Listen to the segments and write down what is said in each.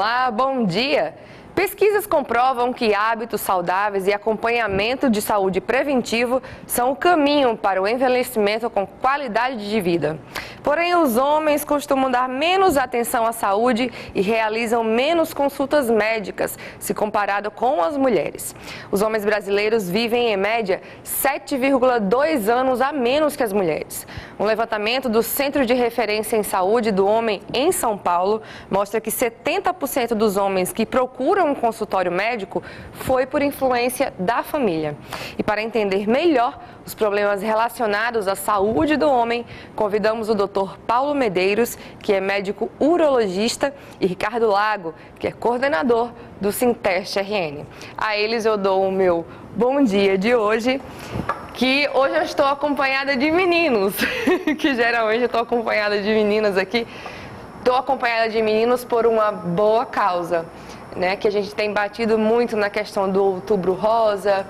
Olá, bom dia! Pesquisas comprovam que hábitos saudáveis e acompanhamento de saúde preventivo são o caminho para o envelhecimento com qualidade de vida. Porém, os homens costumam dar menos atenção à saúde e realizam menos consultas médicas, se comparado com as mulheres. Os homens brasileiros vivem, em média, 7,2 anos a menos que as mulheres. Um levantamento do Centro de Referência em Saúde do Homem em São Paulo mostra que 70% dos homens que procuram um consultório médico foi por influência da família. E para entender melhor os problemas relacionados à saúde do homem, convidamos o Dr. Paulo Medeiros, que é médico urologista, e Ricardo Lago, que é coordenador do Sinteste RN. A eles eu dou o meu bom dia de hoje, que hoje eu estou acompanhada de meninos, que geralmente eu estou acompanhada de meninas aqui. Estou acompanhada de meninos por uma boa causa, né? Que a gente tem batido muito na questão do Outubro Rosa,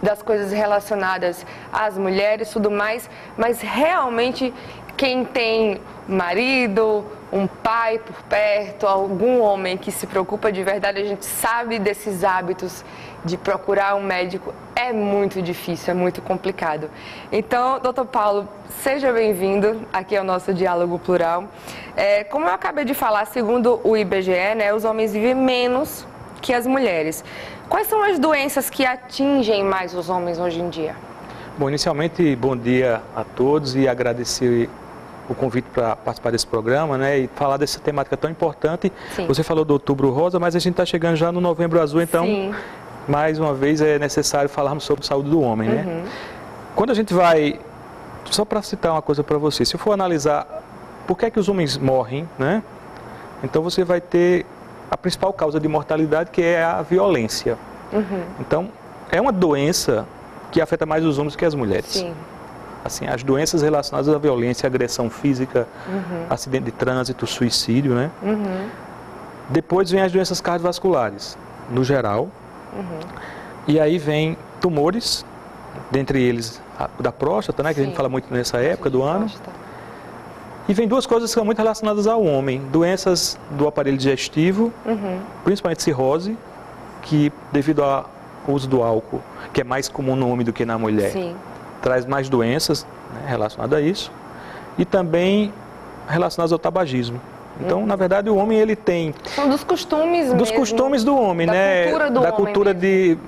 das coisas relacionadas às mulheres, tudo mais, mas realmente quem tem marido, um pai por perto, algum homem que se preocupa de verdade, a gente sabe desses hábitos de procurar um médico, é muito difícil, é muito complicado. Então, doutor Paulo, seja bem-vindo aqui ao nosso Diálogo Plural. Como eu acabei de falar, segundo o IBGE, né, os homens vivem menos que as mulheres. Quais são as doenças que atingem mais os homens hoje em dia? Bom, inicialmente, bom dia a todos e agradecer o convite para participar desse programa, né, e falar dessa temática tão importante. Sim. Você falou do Outubro Rosa, mas a gente está chegando já no Novembro Azul, então, sim, mais uma vez é necessário falarmos sobre saúde do homem, né? Quando a gente vai, só para citar uma coisa para você, se for analisar por que é que os homens morrem, né, então você vai ter a principal causa de mortalidade, que é a violência. Então, é uma doença que afeta mais os homens que as mulheres. Sim. Assim, as doenças relacionadas à violência, agressão física, acidente de trânsito, suicídio, né? Depois vem as doenças cardiovasculares, no geral. E aí vem tumores, dentre eles da próstata, né? Que, sim, a gente fala muito nessa época do ano. E vem duas coisas que são muito relacionadas ao homem. Doenças do aparelho digestivo, principalmente cirrose, que devido ao uso do álcool, que é mais comum no homem do que na mulher, sim, traz mais doenças, né, relacionadas a isso. E também relacionadas ao tabagismo. Então, na verdade, o homem ele tem... São dos costumes dos mesmo, costumes do homem, da né? Cultura do da homem cultura mesmo. De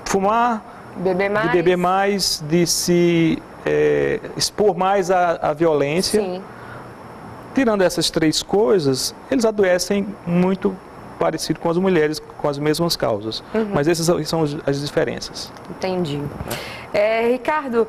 fumar, de beber mais, de se expor mais à violência. Sim. Tirando essas três coisas, eles adoecem muito parecido com as mulheres, com as mesmas causas. Mas essas são as diferenças. Entendi. Ricardo,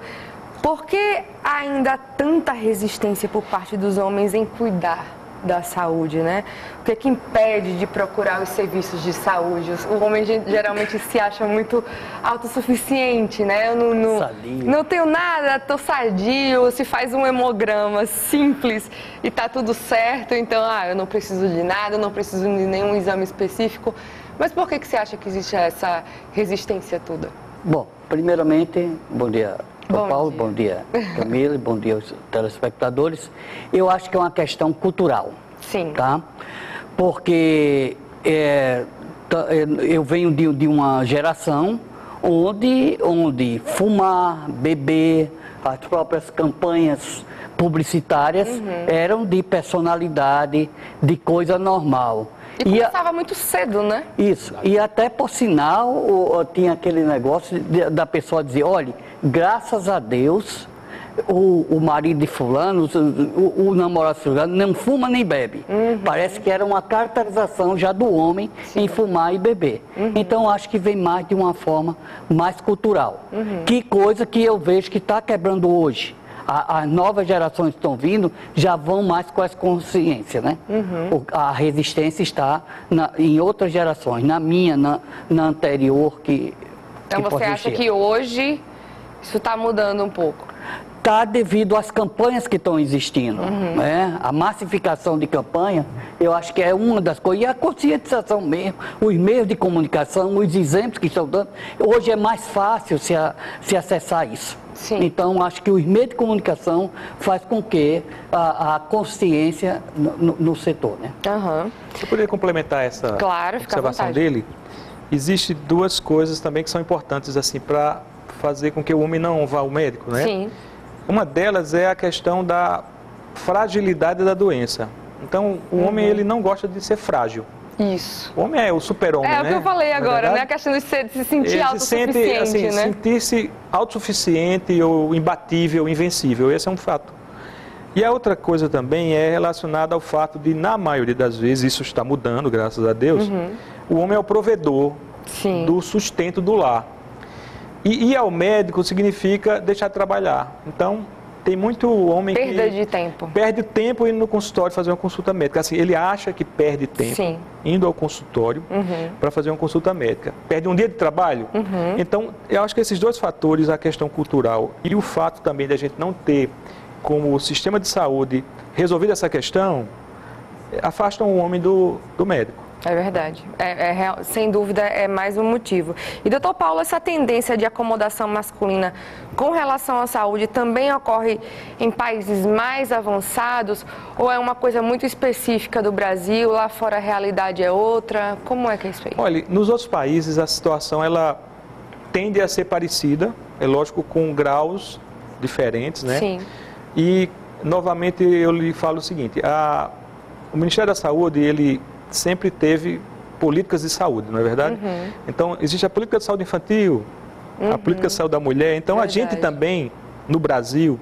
por que ainda há tanta resistência por parte dos homens em cuidar da saúde, né? O que é que impede de procurar os serviços de saúde? O homem geralmente se acha muito autossuficiente, né? Eu não tenho nada, estou sadio, se faz um hemograma simples e está tudo certo, então eu não preciso de nada, não preciso de nenhum exame específico. Mas por que você acha que existe essa resistência toda? Bom, primeiramente, bom dia, Paulo, bom dia, Camila, bom dia aos telespectadores. Eu acho que é uma questão cultural. Sim. Tá? Porque eu venho de uma geração onde fumar, beber, as próprias campanhas publicitárias eram de personalidade, de coisa normal. E começava muito cedo, né? Isso. E até, por sinal, tinha aquele negócio da pessoa dizer, olha, graças a Deus, o marido de fulano, o namorado de fulano, não fuma nem bebe. Parece que era uma caracterização já do homem, sim, em fumar e beber. Então, acho que vem mais de uma forma mais cultural. Que coisa que eu vejo que está quebrando hoje. As novas gerações que estão vindo já vão mais com essa consciência, né? A resistência está em outras gerações, na minha, na anterior, Então você acha que hoje isso está mudando um pouco? está devido às campanhas que estão existindo, né? A massificação de campanha, eu acho que é uma das coisas, e a conscientização mesmo, os meios de comunicação, os exemplos que estão dando, hoje é mais fácil se acessar isso. Sim. Então, acho que os meios de comunicação faz com que a consciência no setor, né? Eu poderia complementar essa observação dele? Existem duas coisas também que são importantes assim para fazer com que o homem não vá ao médico, né? Sim. Uma delas é a questão da fragilidade da doença. Então, o homem ele não gosta de ser frágil. Isso. O homem é o super-homem, né? É o que eu falei agora, né? A questão de se sentir autossuficiente, assim, né? Sentir-se autossuficiente ou imbatível, invencível. Esse é um fato. E a outra coisa também é relacionada ao fato de, na maioria das vezes, isso está mudando, graças a Deus, o homem é o provedor do sustento do lar. E ir ao médico significa deixar de trabalhar. Então, tem muito homem Perda de tempo. Perde tempo indo no consultório fazer uma consulta médica. Assim, ele acha que perde tempo indo ao consultório para fazer uma consulta médica. Perde um dia de trabalho. Então, eu acho que esses dois fatores, a questão cultural e o fato também de a gente não ter como sistema de saúde resolvido essa questão, afastam o homem do médico. É verdade. Sem dúvida, é mais um motivo. E, doutor Paulo, essa tendência de acomodação masculina com relação à saúde também ocorre em países mais avançados ou é uma coisa muito específica do Brasil, lá fora a realidade é outra? Como é que é isso aí? Olha, nos outros países a situação ela tende a ser parecida, é lógico, com graus diferentes, né? Sim. E, novamente, eu lhe falo o seguinte, o Ministério da Saúde, ele sempre teve políticas de saúde, não é verdade? Então, existe a política de saúde infantil, a política de saúde da mulher. Então, a gente também, no Brasil,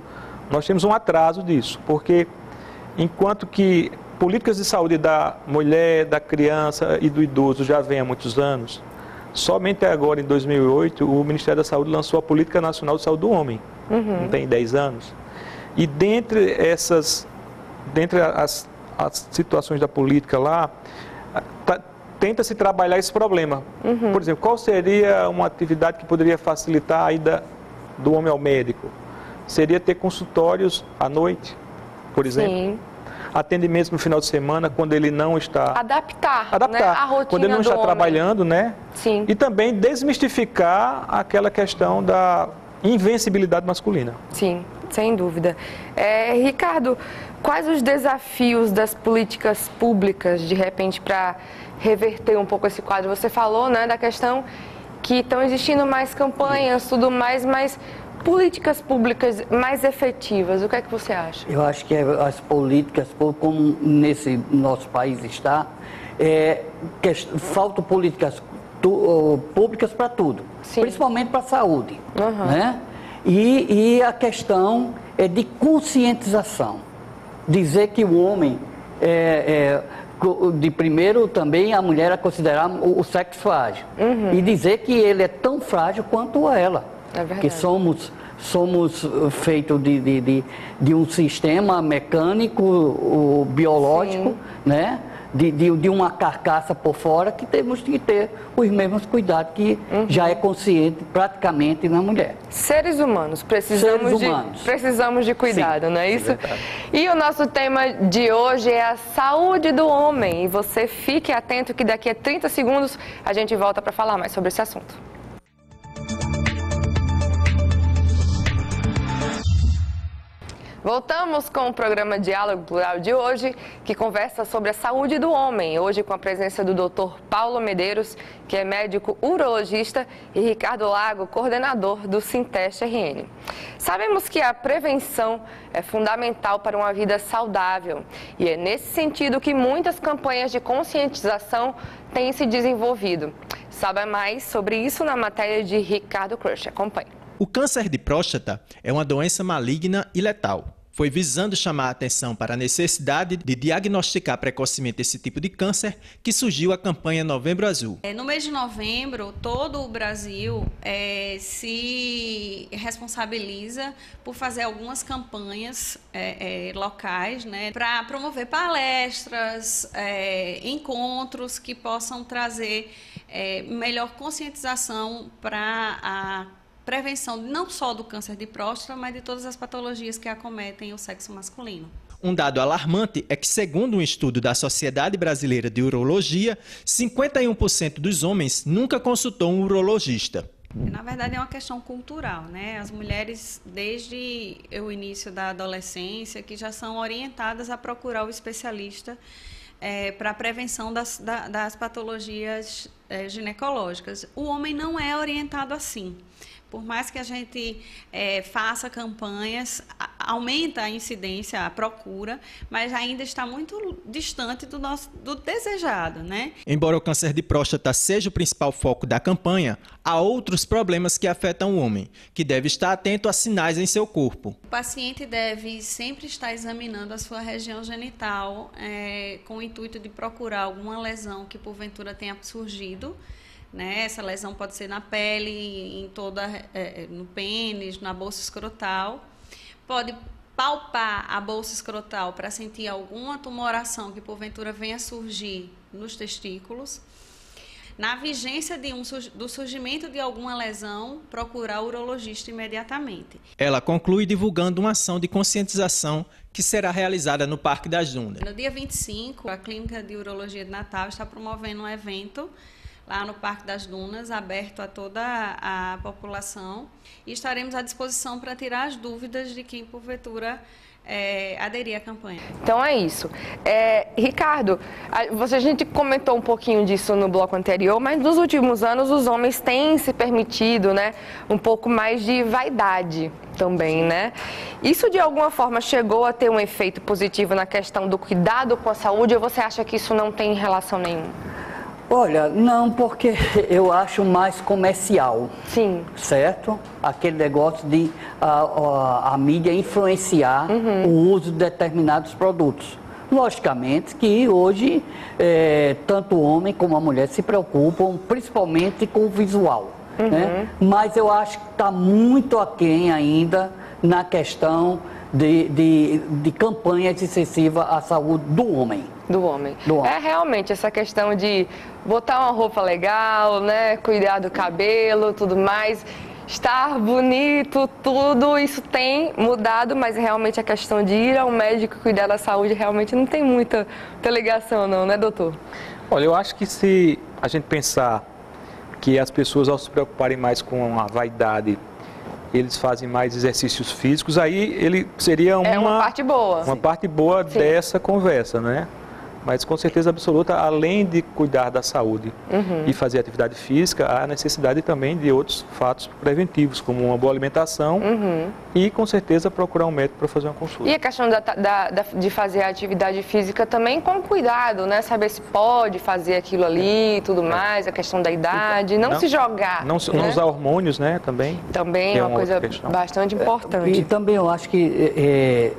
nós temos um atraso disso, porque enquanto que políticas de saúde da mulher, da criança e do idoso já vem há muitos anos, somente agora, em 2008, o Ministério da Saúde lançou a Política Nacional de Saúde do Homem, não tem 10 anos. E dentre as situações da política lá, tenta-se trabalhar esse problema. Por exemplo, qual seria uma atividade que poderia facilitar a ida do homem ao médico? Seria ter consultórios à noite, por exemplo. Sim. Atendimentos no final de semana, quando ele não está... Adaptar. Né? A rotina quando ele não está trabalhando, né? Sim. E também desmistificar aquela questão da invencibilidade masculina. Sim, sem dúvida. Ricardo, quais os desafios das políticas públicas, de repente, para reverter um pouco esse quadro? Você falou, né, da questão que estão existindo mais campanhas, tudo mais, mas políticas públicas mais efetivas, o que é que você acha? Eu acho que as políticas, como nesse nosso país está, faltam políticas públicas para tudo, principalmente para a saúde, né? E a questão é de conscientização. Dizer que o homem, de primeiro também a mulher é considerar o sexo frágil. E dizer que ele é tão frágil quanto ela. É verdade. Que somos feitos de um sistema mecânico, biológico, né? De uma carcaça por fora, que temos que ter os mesmos cuidados que já é consciente praticamente na mulher. Seres humanos, precisamos de cuidado, não é isso? E o nosso tema de hoje é a saúde do homem. E você fique atento que daqui a 30 segundos a gente volta para falar mais sobre esse assunto. Voltamos com o programa Diálogo Plural de hoje, que conversa sobre a saúde do homem. Hoje com a presença do Dr. Paulo Medeiros, que é médico urologista, e Ricardo Lago, coordenador do Sinteste RN. Sabemos que a prevenção é fundamental para uma vida saudável. E é nesse sentido que muitas campanhas de conscientização têm se desenvolvido. Saiba mais sobre isso na matéria de Ricardo Crush. Acompanhe. O câncer de próstata é uma doença maligna e letal. Foi visando chamar a atenção para a necessidade de diagnosticar precocemente esse tipo de câncer que surgiu a campanha Novembro Azul. No mês de novembro, todo o Brasil se responsabiliza por fazer algumas campanhas locais, né, para promover palestras, encontros que possam trazer melhor conscientização para a prevenção não só do câncer de próstata, mas de todas as patologias que acometem o sexo masculino. Um dado alarmante é que, segundo um estudo da Sociedade Brasileira de Urologia, 51% dos homens nunca consultou um urologista. Na verdade, é uma questão cultural, né? As mulheres, desde o início da adolescência, que já são orientadas a procurar o especialista para a prevenção das patologias ginecológicas. O homem não é orientado assim. Por mais que a gente faça campanhas, aumenta a incidência, a procura, mas ainda está muito distante do desejado, né? Embora o câncer de próstata seja o principal foco da campanha, há outros problemas que afetam o homem, que deve estar atento a sinais em seu corpo. O paciente deve sempre estar examinando a sua região genital com o intuito de procurar alguma lesão que porventura tenha surgido. Né? Essa lesão pode ser na pele, no pênis, na bolsa escrotal. Pode palpar a bolsa escrotal para sentir alguma tumoração que porventura venha surgir nos testículos. Na vigência do surgimento de alguma lesão, procurar o urologista imediatamente. Ela conclui divulgando uma ação de conscientização que será realizada no Parque das Dunas. No dia 25, a Clínica de Urologia de Natal está promovendo um evento lá no Parque das Dunas, aberto a toda a população, e estaremos à disposição para tirar as dúvidas de quem, porventura, aderir à campanha. Então é isso. Ricardo, a gente comentou um pouquinho disso no bloco anterior, mas nos últimos anos os homens têm se permitido, né, um pouco mais de vaidade também, né? Isso de alguma forma chegou a ter um efeito positivo na questão do cuidado com a saúde, ou você acha que isso não tem relação nenhuma? Olha, não, porque eu acho mais comercial. Sim. Certo? Aquele negócio de a mídia influenciar o uso de determinados produtos. Logicamente que hoje tanto o homem como a mulher se preocupam principalmente com o visual. Né? Mas eu acho que está muito aquém ainda na questão de campanhas excessivas à saúde do homem. Do homem. É realmente essa questão de botar uma roupa legal, né? Cuidar do cabelo, tudo mais, estar bonito, tudo isso tem mudado, mas realmente a questão de ir ao médico e cuidar da saúde realmente não tem muita ligação não, né, doutor? Olha, eu acho que se a gente pensar que as pessoas, ao se preocuparem mais com a vaidade, eles fazem mais exercícios físicos, aí ele seria uma parte boa. Uma parte boa dessa conversa, né? Mas com certeza absoluta, além de cuidar da saúde e fazer atividade física, há necessidade também de outros fatos preventivos, como uma boa alimentação e com certeza procurar um médico para fazer uma consulta. E a questão de fazer a atividade física também com cuidado, né? Saber se pode fazer aquilo ali e tudo mais, a questão da idade, não se jogar. Não usar hormônios, né? Também é uma coisa bastante importante. E também eu acho que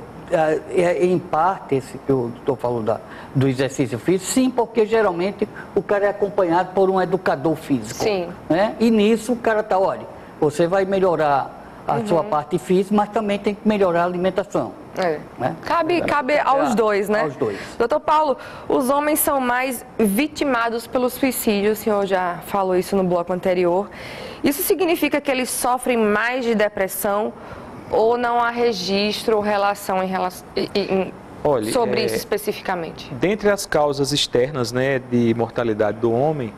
em parte, esse que eu estou falando do exercício físico, sim, porque geralmente o cara é acompanhado por um educador físico. Sim. Né? E nisso o cara está, olha, você vai melhorar a sua parte física, mas também tem que melhorar a alimentação. Né? Cabe aos dois, né? Aos dois. Doutor Paulo, os homens são mais vitimados pelo suicídio, o senhor já falou isso no bloco anterior. Isso significa que eles sofrem mais de depressão ou não há registro ou relação sobre isso especificamente? Dentre as causas externas, né, de mortalidade do homem,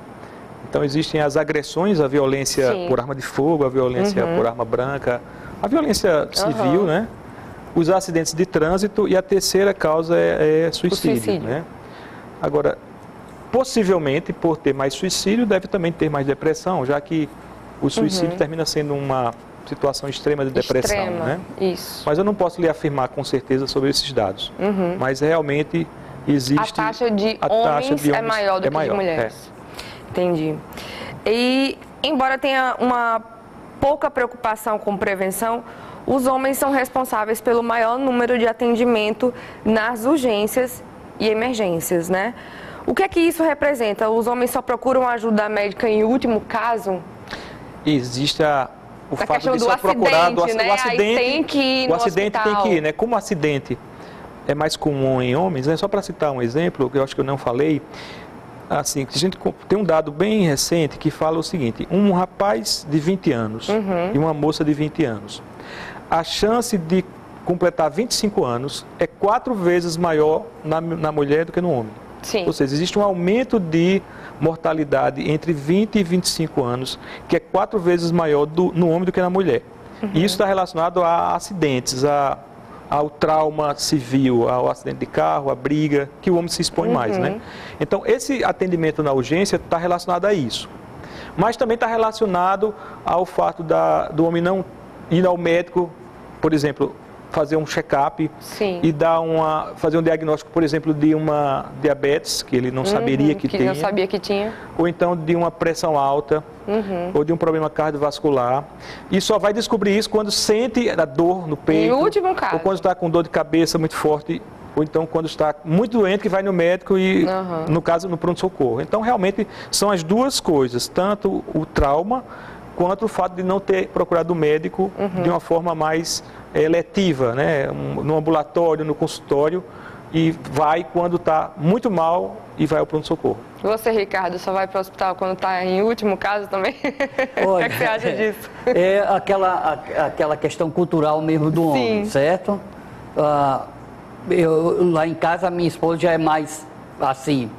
então existem as agressões, a violência por arma de fogo, a violência por arma branca, a violência civil, né, os acidentes de trânsito e a terceira causa é suicídio. Né? Agora, possivelmente, por ter mais suicídio, deve também ter mais depressão, já que o suicídio termina sendo uma situação extrema de depressão, né? Isso. Mas eu não posso lhe afirmar com certeza sobre esses dados. Mas realmente existe... A taxa de homens é maior do que de mulheres. Entendi. E, embora tenha uma pouca preocupação com prevenção, os homens são responsáveis pelo maior número de atendimento nas urgências e emergências, né? O que é que isso representa? Os homens só procuram ajuda médica em último caso? Existe o fato de ser procurado, né? O acidente tem que ir no acidente hospital. Tem que ir, né? Como o acidente é mais comum em homens, né? Só para citar um exemplo, que eu acho que eu não falei, assim, a gente tem um dado bem recente que fala o seguinte: um rapaz de 20 anos e uma moça de 20 anos, a chance de completar 25 anos é 4 vezes maior na mulher do que no homem. Sim. Ou seja, existe um aumento de mortalidade entre 20 e 25 anos, que é 4 vezes maior no homem do que na mulher. E isso está relacionado a acidentes, ao trauma civil, ao acidente de carro, à briga, que o homem se expõe mais, né? Então, esse atendimento na urgência está relacionado a isso. Mas também está relacionado ao fato do homem não ir ao médico, por exemplo, fazer um check-up e fazer um diagnóstico, por exemplo, de uma diabetes, que ele não saberia que tinha. Não sabia que tinha. Ou então de uma pressão alta, ou de um problema cardiovascular. E só vai descobrir isso quando sente a dor no peito. No último caso. Ou quando está com dor de cabeça muito forte, ou então quando está muito doente que vai no médico e, no caso, no pronto-socorro. Então, realmente, são as duas coisas, tanto o trauma quanto o fato de não ter procurado o médico de uma forma mais letiva, né? No ambulatório, no consultório, e vai quando está muito mal e vai ao pronto-socorro. Você, Ricardo, só vai para o hospital quando está em último caso também? O que você acha disso? É aquela questão cultural mesmo do homem, certo? Lá em casa, a minha esposa já é mais assim,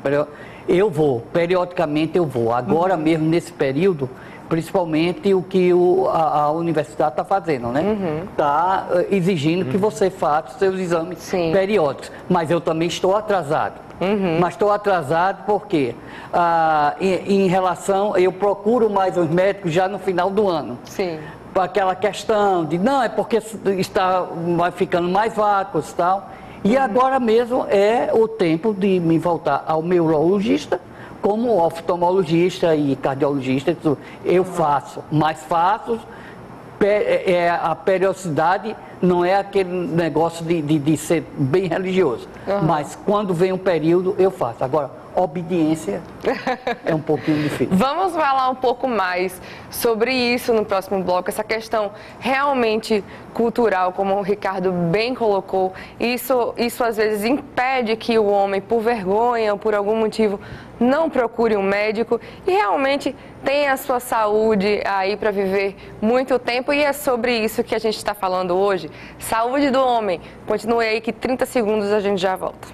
eu vou, periodicamente eu vou. Agora mesmo, nesse período, principalmente o que a universidade está fazendo, né? Está exigindo que você faça os seus exames periódicos. Mas eu também estou atrasado. Mas estou atrasado porque, em relação, eu procuro mais os médicos já no final do ano. Sim. Aquela questão de, não, é porque vai ficando mais vácuos e tal. E agora mesmo é o tempo de me voltar ao neurologista, como oftalmologista e cardiologista. Eu faço, mas faço, a periodicidade não é aquele negócio de ser bem religioso, mas quando vem um período eu faço. Agora, obediência é um pouquinho difícil. Vamos falar um pouco mais sobre isso no próximo bloco, essa questão realmente cultural, como o Ricardo bem colocou. Isso às vezes impede que o homem, por vergonha ou por algum motivo, não procure um médico e realmente tenha a sua saúde aí para viver muito tempo. E é sobre isso que a gente está falando hoje. Saúde do homem. Continue aí que 30 segundos a gente já volta.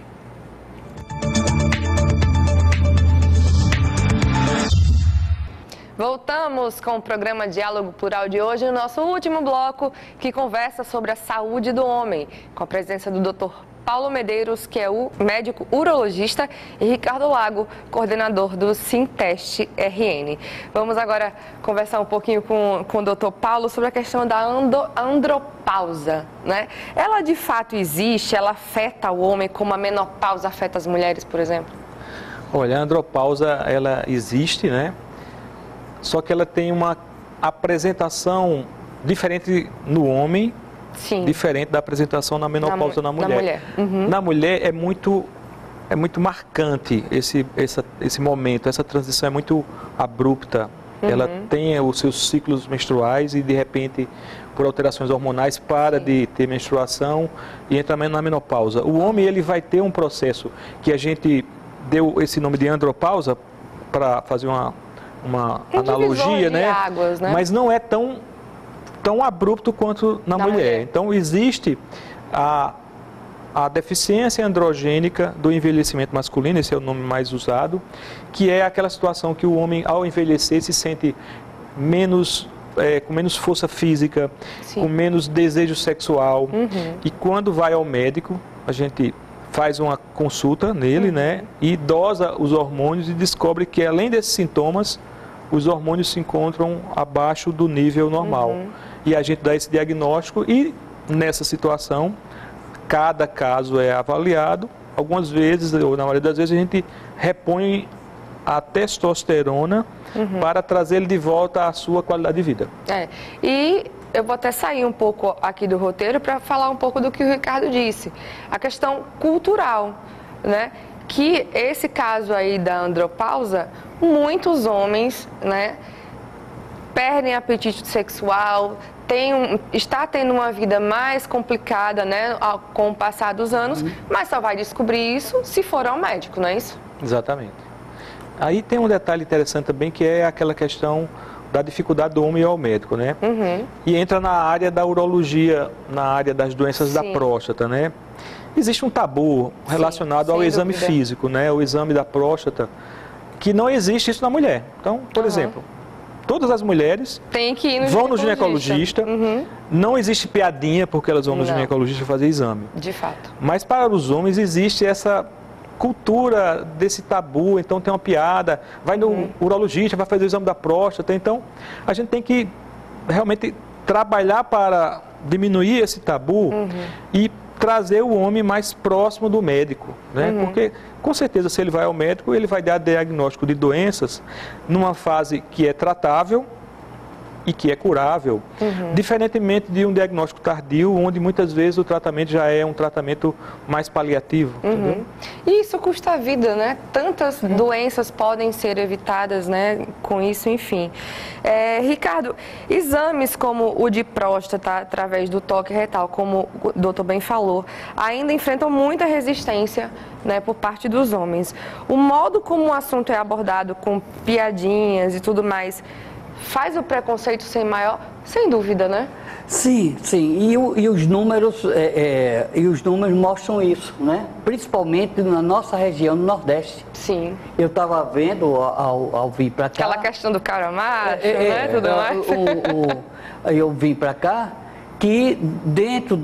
Voltamos com o programa Diálogo Plural de hoje, no nosso último bloco, que conversa sobre a saúde do homem, com a presença do Dr. Paulo Medeiros, que é o médico urologista, e Ricardo Lago, coordenador do Sinteste RN. Vamos agora conversar um pouquinho com o Dr. Paulo sobre a questão da andropausa, né? Ela de fato existe? Ela afeta o homem como a menopausa afeta as mulheres, por exemplo? Olha, a andropausa, ela existe, né? Só que ela tem uma apresentação diferente no homem, diferente da apresentação na menopausa na mulher. Na mulher é muito marcante esse momento, essa transição é muito abrupta. Ela tem os seus ciclos menstruais e, de repente, por alterações hormonais, para de ter menstruação e entra na menopausa. O homem, ele vai ter um processo que a gente deu esse nome de andropausa para fazer uma analogia, né? Águas, né? Mas não é tão abrupto quanto na mulher. Então, existe a deficiência androgênica do envelhecimento masculino, esse é o nome mais usado, que é aquela situação que o homem, ao envelhecer, se sente com menos força física, com menos desejo sexual. E quando vai ao médico, a gente faz uma consulta nele, né? E dosa os hormônios e descobre que, além desses sintomas, os hormônios se encontram abaixo do nível normal. E a gente dá esse diagnóstico e, nessa situação, cada caso é avaliado. Algumas vezes, ou na maioria das vezes, a gente repõe a testosterona para trazer ele de volta à sua qualidade de vida. E eu vou até sair um pouco aqui do roteiro para falar um pouco do que o Ricardo disse. A questão cultural, né? Que esse caso aí da andropausa, muitos homens, né, perdem apetite sexual, está tendo uma vida mais complicada, né, com o passar dos anos, mas só vai descobrir isso se for ao médico, não é isso? Exatamente. Aí tem um detalhe interessante também, que é aquela questão da dificuldade do homem ir ao médico, né? E entra na área da urologia, na área das doenças da próstata, né? Existe um tabu relacionado ao exame físico, né? O exame da próstata, que não existe isso na mulher. Então, por exemplo, todas as mulheres vão no ginecologista, não existe piadinha porque elas vão no ginecologista fazer exame. De fato. Mas para os homens existe essa cultura desse tabu, então tem uma piada, vai no urologista, vai fazer o exame da próstata, então a gente tem que realmente trabalhar para diminuir esse tabu e trazer o homem mais próximo do médico, né? Porque com certeza se ele vai ao médico, ele vai dar diagnóstico de doenças numa fase que é tratável e que é curável, diferentemente de um diagnóstico tardio, onde muitas vezes o tratamento já é um tratamento mais paliativo. E isso custa a vida, né? Tantas doenças podem ser evitadas, né? Com isso, enfim. Ricardo, exames como o de próstata, através do toque retal, como o doutor bem falou, ainda enfrentam muita resistência, né, por parte dos homens. O modo como o assunto é abordado, com piadinhas e tudo mais, faz o preconceito ser maior? Sem dúvida, né? Sim, sim. E os números mostram isso, né? Principalmente na nossa região, no Nordeste. Sim. Eu estava vendo ao vir para cá... Aquela questão do cara macho, né? Tudo mais. Eu vim para cá que dentro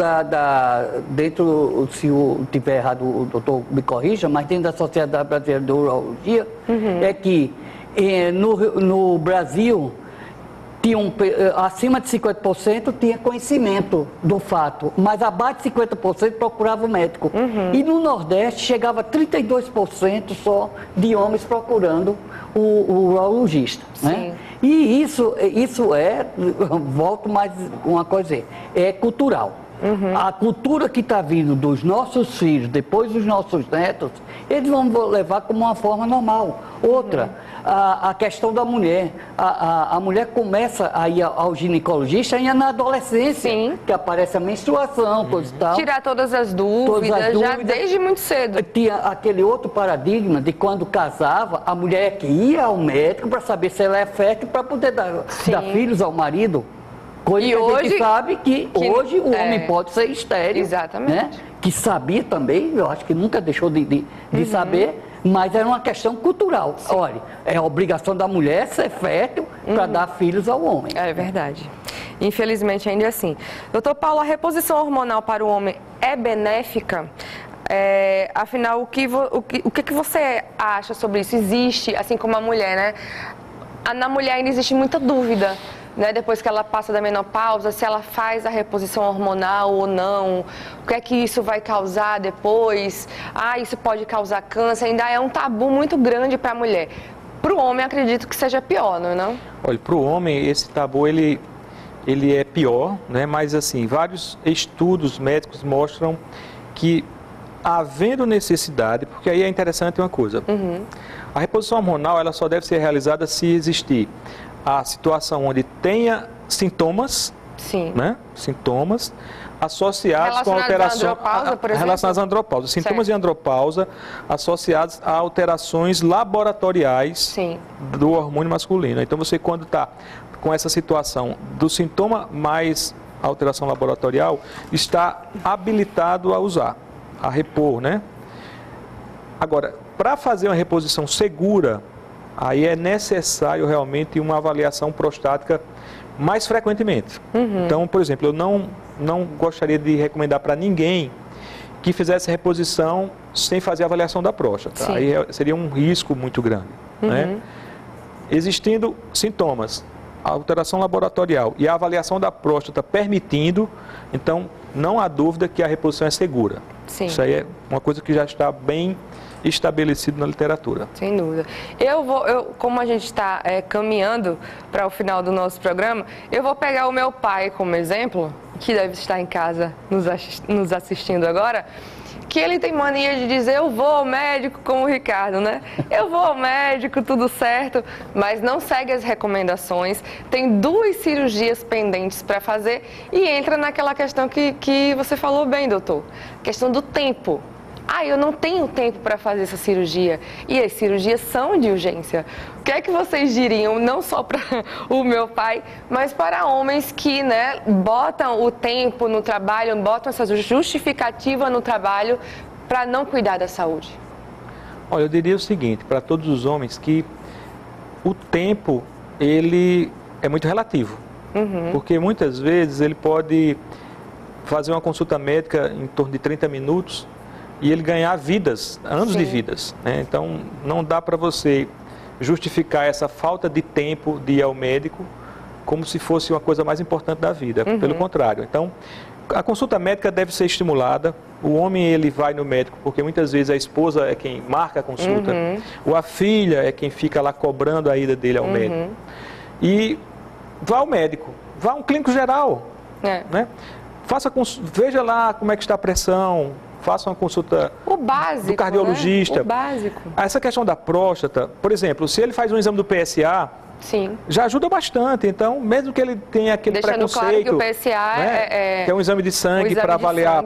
se eu estiver errado, o doutor me corrija, mas dentro da Sociedade Brasileira de Urologia, é que no Brasil, acima de 50% tinha conhecimento do fato, mas abaixo de 50% procurava o médico. E no Nordeste chegava a 32% só de homens procurando o urologista. Né? E isso volto mais uma coisa, é cultural. A cultura que está vindo dos nossos filhos, depois dos nossos netos, eles vão levar como uma forma normal. Outra, a questão da mulher. A mulher começa a ir ao ginecologista ainda na adolescência, que aparece a menstruação, coisa e tal. Tirar todas as dúvidas, já desde muito cedo. Tinha aquele outro paradigma de quando casava, a mulher que ia ao médico para saber se ela é fértil para poder dar filhos ao marido. Coisa que a gente sabe que hoje o homem pode ser estéril. Exatamente. Né? Que sabia também, eu acho que nunca deixou de saber, mas era uma questão cultural. Olha, é a obrigação da mulher ser fértil para dar filhos ao homem. É verdade. Infelizmente ainda é assim. Doutor Paulo, a reposição hormonal para o homem é benéfica? Afinal, o que você acha sobre isso? Existe, assim como a mulher, né? Na mulher ainda existe muita dúvida, né? Depois que ela passa da menopausa, se ela faz a reposição hormonal ou não, o que é que isso vai causar depois, isso pode causar câncer, ainda é um tabu muito grande para a mulher. Para o homem, acredito que seja pior, não é não? Olha, para o homem, esse tabu, ele é pior, né? Mas assim, vários estudos médicos mostram que, havendo necessidade, porque aí é interessante uma coisa, a reposição hormonal ela só deve ser realizada se existir a situação onde tenha sintomas, né? Sintomas associados com alterações relacionadas à andropausa, sintomas de andropausa associados a alterações laboratoriais do hormônio masculino. Então você, quando está com essa situação do sintoma mais alteração laboratorial, está habilitado a usar, a repor, né? Agora, para fazer uma reposição segura, aí é necessário realmente uma avaliação prostática mais frequentemente. Então, por exemplo, eu não gostaria de recomendar para ninguém que fizesse reposição sem fazer a avaliação da próstata. Aí seria um risco muito grande. Né? Existindo sintomas, a alteração laboratorial e a avaliação da próstata permitindo, então não há dúvida que a reposição é segura. Isso aí é uma coisa que já está bem estabelecido na literatura. Sem dúvida. Como a gente está caminhando para o final do nosso programa, eu vou pegar o meu pai como exemplo, que deve estar em casa nos assistindo agora, que ele tem mania de dizer, eu vou ao médico como o Ricardo, né? Eu vou ao médico, tudo certo, mas não segue as recomendações, tem 2 cirurgias pendentes para fazer e entra naquela questão que você falou bem, doutor, questão do tempo. eu não tenho tempo para fazer essa cirurgia. E as cirurgias são de urgência. O que é que vocês diriam, não só para o meu pai, mas para homens que, né, botam o tempo no trabalho, botam essa justificativa no trabalho para não cuidar da saúde? Olha, eu diria o seguinte, para todos os homens, que o tempo, ele é muito relativo. Porque muitas vezes ele pode fazer uma consulta médica em torno de 30 minutos e ele ganhar vidas, anos de vidas, né? Então, não dá para você justificar essa falta de tempo de ir ao médico como se fosse uma coisa mais importante da vida. Pelo contrário. Então, a consulta médica deve ser estimulada. O homem, ele vai no médico porque muitas vezes a esposa é quem marca a consulta, ou a filha é quem fica lá cobrando a ida dele ao médico. E vá ao médico, vá a um clínico geral, né? Veja lá como é que está a pressão, faça uma consulta do cardiologista. Né? O básico. Essa questão da próstata, por exemplo, se ele faz um exame do PSA, já ajuda bastante. Então, mesmo que ele tenha aquele preconceito, claro que o PSA que é um exame de sangue para avaliar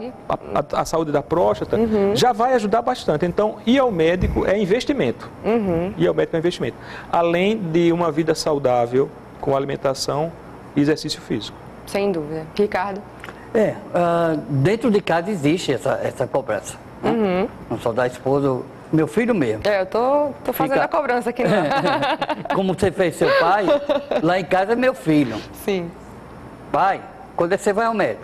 a saúde da próstata, já vai ajudar bastante. Então, ir ao médico é investimento. Ir ao médico é investimento. Além de uma vida saudável, com alimentação e exercício físico. Sem dúvida. Ricardo? Dentro de casa existe essa cobrança. Né? Não só da esposa, meu filho mesmo. Eu tô fazendo a cobrança aqui. Como você fez seu pai, lá em casa é meu filho. Sim. Pai, quando você vai ao médico?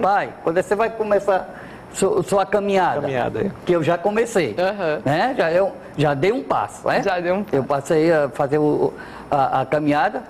Pai, quando você vai começar sua caminhada? Que eu já comecei. Né? Já dei um passo. Né? Já deu um passo. Eu passei a fazer a caminhada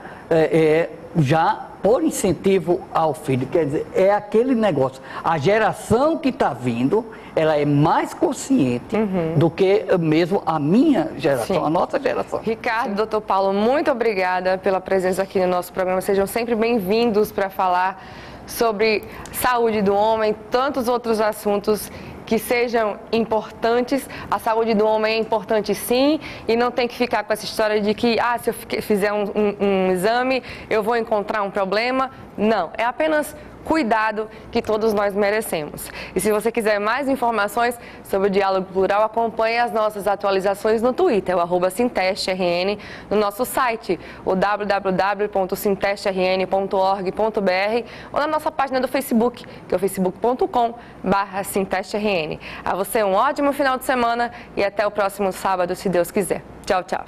já por incentivo ao filho. Quer dizer, é aquele negócio. A geração que está vindo, ela é mais consciente do que mesmo a minha geração, a nossa geração. Ricardo, doutor Paulo, muito obrigada pela presença aqui no nosso programa. Sejam sempre bem-vindos para falar sobre saúde do homem, tantos outros assuntos que sejam importantes. A saúde do homem é importante sim, e não tem que ficar com essa história de que, se eu fizer um exame, eu vou encontrar um problema. Não, é apenas cuidado que todos nós merecemos. E se você quiser mais informações sobre o Diálogo Plural, acompanhe as nossas atualizações no Twitter, o @SintestRN, no nosso site, o www.sintestrn.org.br, ou na nossa página do Facebook, que é o facebook.com/SintestRN. A você um ótimo final de semana e até o próximo sábado, se Deus quiser. Tchau, tchau.